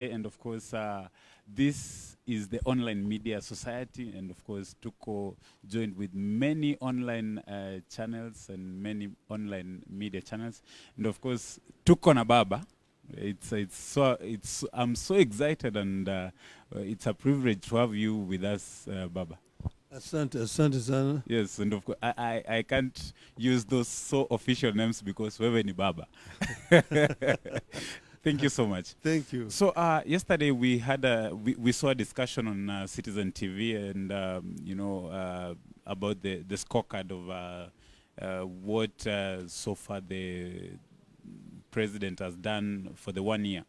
And of course, this is the Online Media Society, and of course, Tuko joined with many online channels and many online media channels, and of course, Tuko na Baba. I'm so excited, and it's a privilege to have you with us, Baba. Asante sana. Yes, and of course, I can't use those so official names because wewe ni Baba. Thank you so much. Thank you. So yesterday we had we saw a discussion on Citizen TV, and about the scorecard of what so far the president has done for the 1 year.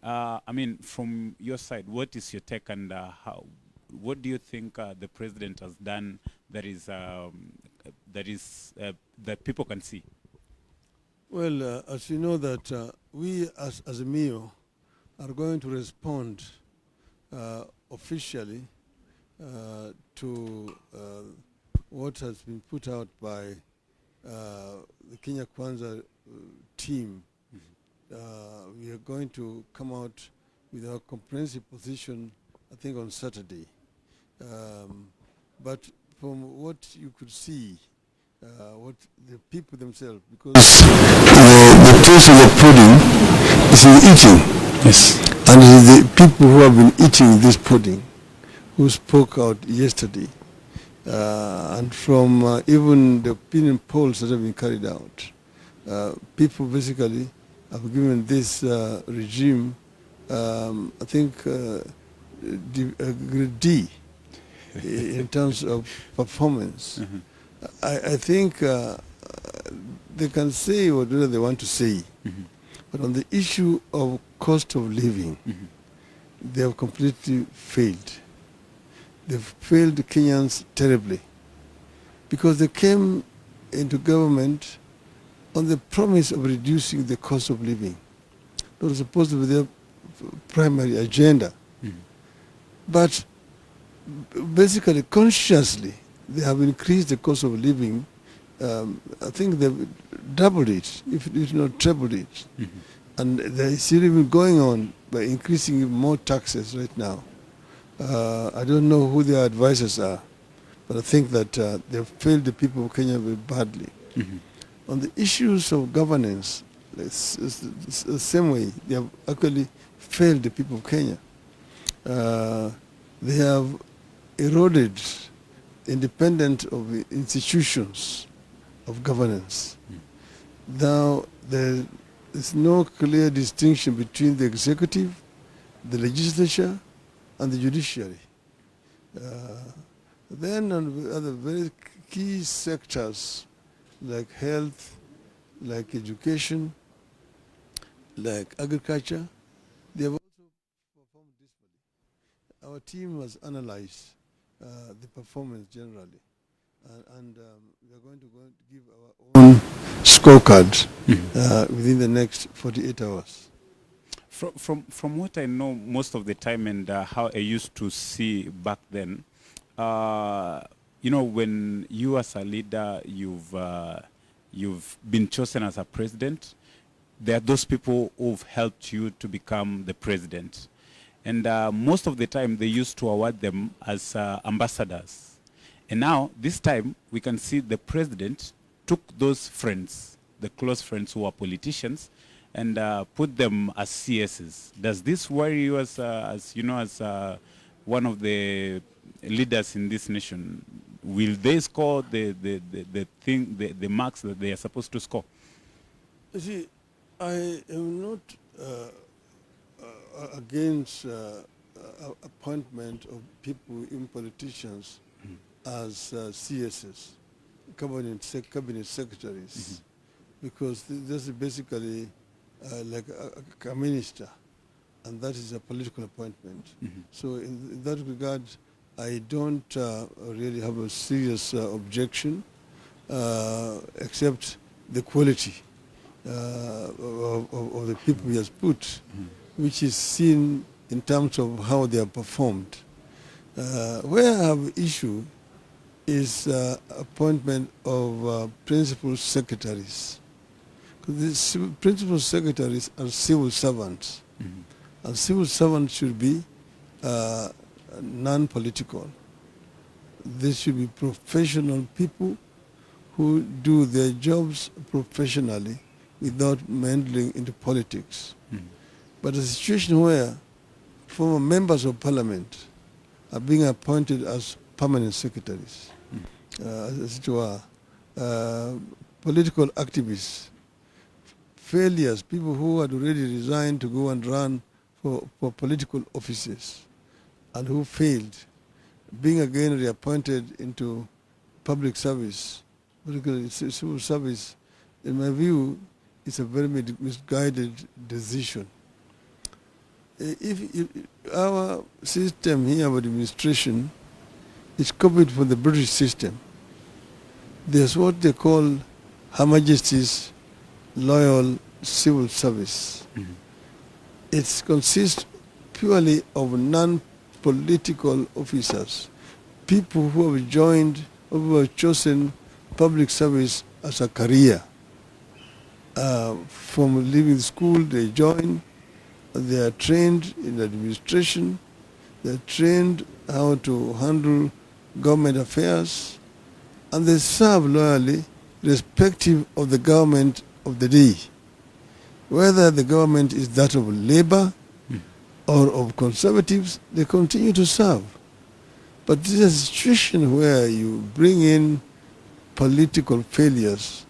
I mean, from your side, what is your take, and what do you think the president has done that that people can see? Well, as you know that we as a MIO are going to respond officially to what has been put out by the Kenya Kwanza team. We are going to come out with our comprehensive position, I think, on Saturday. But from what you could see, what the people themselves, because the taste of the pudding is in eating. Yes. And it is the people who have been eating this pudding who spoke out yesterday. And from even the opinion polls that have been carried out, people basically have given this regime, I think, grade D in terms of performance. Mm-hmm. I think they can say whatever they want to say, Mm-hmm. but on the issue of cost of living, Mm-hmm. they have completely failed. They've failed Kenyans terribly because they came into government on the promise of reducing the cost of living. That was supposed to be their primary agenda. Mm-hmm. But basically, consciously, they have increased the cost of living. I think they've doubled it, if not trebled it. Mm-hmm. And they're still even going on by increasing more taxes right now. I don't know who their advisors are, but I think that they've failed the people of Kenya very badly. Mm-hmm. On the issues of governance, it's the same way. They have actually failed the people of Kenya. They have eroded independent of the institutions of governance. Mm. Now, there is no clear distinction between the executive, the legislature, and the judiciary. Then on the other very key sectors like health, like education, like agriculture, they have also performed dismally. Our team has analyzed the performance generally, and we are going to give our own scorecard within the next 48 hours. From what I know most of the time, and how I used to see back then, when you as a leader, you've been chosen as a president, there are those people who've helped you to become the president. And most of the time, they used to award them as ambassadors. And now, this time, we can see the president took those friends, the close friends who are politicians, and put them as CSs. Does this worry you as one of the leaders in this nation? Will they score the marks that they are supposed to score? You see, I am not against appointment of people in politicians as CSs, cabinet secretaries, because this is basically like a minister, and that is a political appointment. So in that regard, I don't really have a serious objection, except the quality of the people he has put, which is seen in terms of how they are performed. Where I have issue is appointment of principal secretaries. The principal secretaries are civil servants, And civil servants should be uh, non-political. They should be professional people who do their jobs professionally without meddling into politics. But a situation where former members of parliament are being appointed as permanent secretaries, as it were, political activists, failures, people who had already resigned to go and run for political offices and who failed, being again reappointed into public service, particularly civil service, in my view, is a very misguided decision. If our system here of administration is copied from the British system, there's what they call Her Majesty's Loyal Civil Service. It consists purely of non-political officers, people who have joined, who have chosen public service as a career. From leaving school, they join, they are trained in administration, they are trained how to handle government affairs, and they serve loyally irrespective of the government of the day. Whether the government is that of Labour or of Conservatives, they continue to serve. But this is a situation where you bring in political failures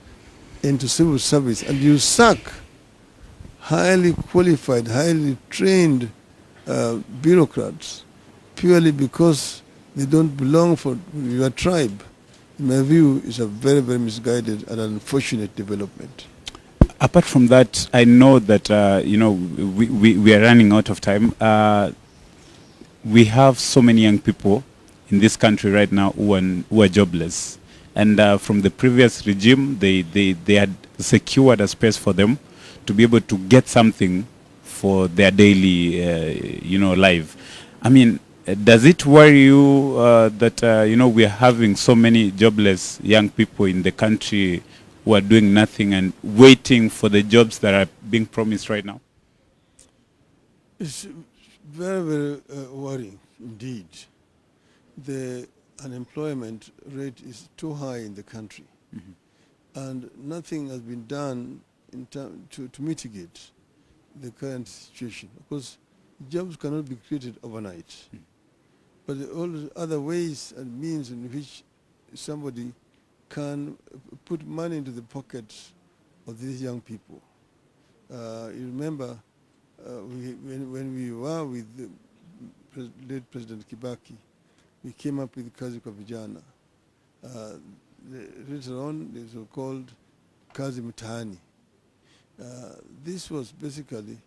into civil service and you sack highly qualified, highly trained bureaucrats purely because they don't belong for your tribe. In my view, is a very, very misguided and unfortunate development. Apart from that, I know that we are running out of time. We have so many young people in this country right now who are jobless, and from the previous regime, they had secured a space for them to be able to get something for their daily life. I mean, does it worry you that we are having so many jobless young people in the country who are doing nothing and waiting for the jobs that are being promised right now? It's very, very worrying indeed. The unemployment rate is too high in the country, and nothing has been done to mitigate the current situation. Of course, jobs cannot be created overnight, but all other ways and means in which somebody can put money into the pockets of these young people. You remember when we were with the late President Kibaki, we came up with Kazi kwa Vijana. Later on, they were called Kazi Mtaani. This was basically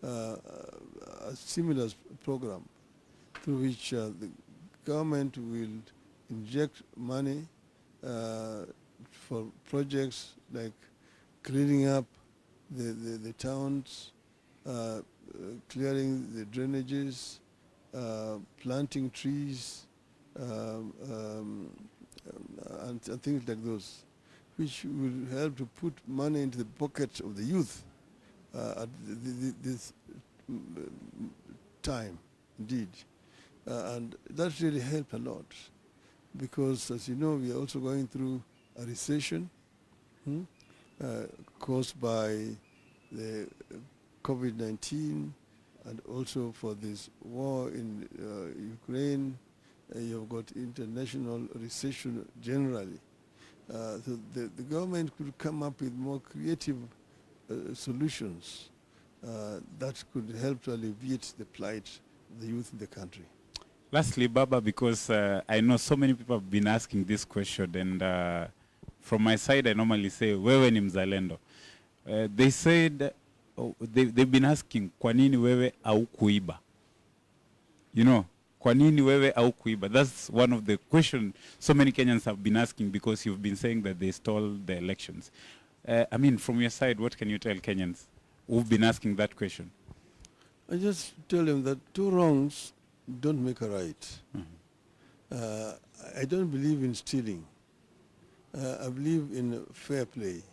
a similar program through which the government will inject money for projects like cleaning up the towns, clearing the drainages, planting trees, and things like those, which will help to put money into the pockets of the youth at this time, indeed. And that really helped a lot, because, as you know, we are also going through a recession caused by the COVID-19, and also for this war in Ukraine. You've got international recession generally. So the government could come up with more creative solutions that could help to alleviate the plight of the youth in the country. Lastly, Baba, because I know so many people have been asking this question, and from my side, I normally say, wewe ni mzalendo. They said, they've been asking, kwa nini wewe haukuiba? You know, kwa nini wewe haukuiba? That's one of the questions so many Kenyans have been asking, because you've been saying that they stole the elections. I mean, from your side, what can you tell Kenyans who've been asking that question? I just tell them that two wrongs don't make a right. I don't believe in stealing. I believe in fair play.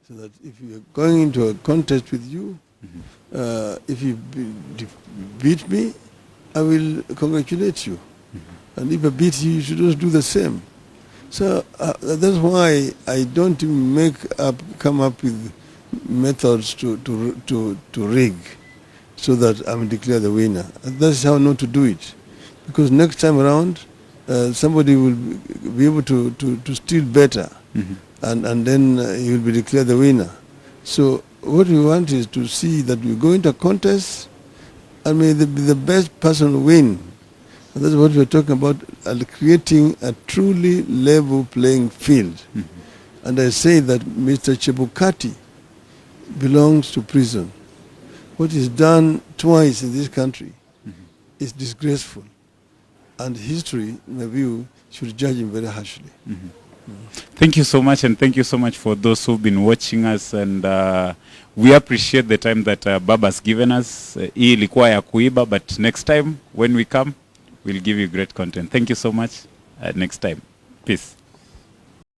So that if you're going into a contest with you, If you beat me, I will congratulate you. And if I beat you, you should also do the same. So that's why I don't come up with methods to rig so that I'm declared the winner. And that's how not to do it. Because next time around, somebody will be able to steal better, and then he will be declared the winner. So what we want is to see that we go into a contest and may the best person win. And that's what we're talking about, creating a truly level playing field. And I say that Mr. Chebukati belongs to prison. What is done twice in this country is disgraceful. And history, in my view, should judge him very harshly. Thank you so much, and thank you so much for those who've been watching us, and we appreciate the time that Baba's given us. Hii ilikuwa ya kuiba, but next time when we come, we'll give you great content. Thank you so much. Next time. Peace.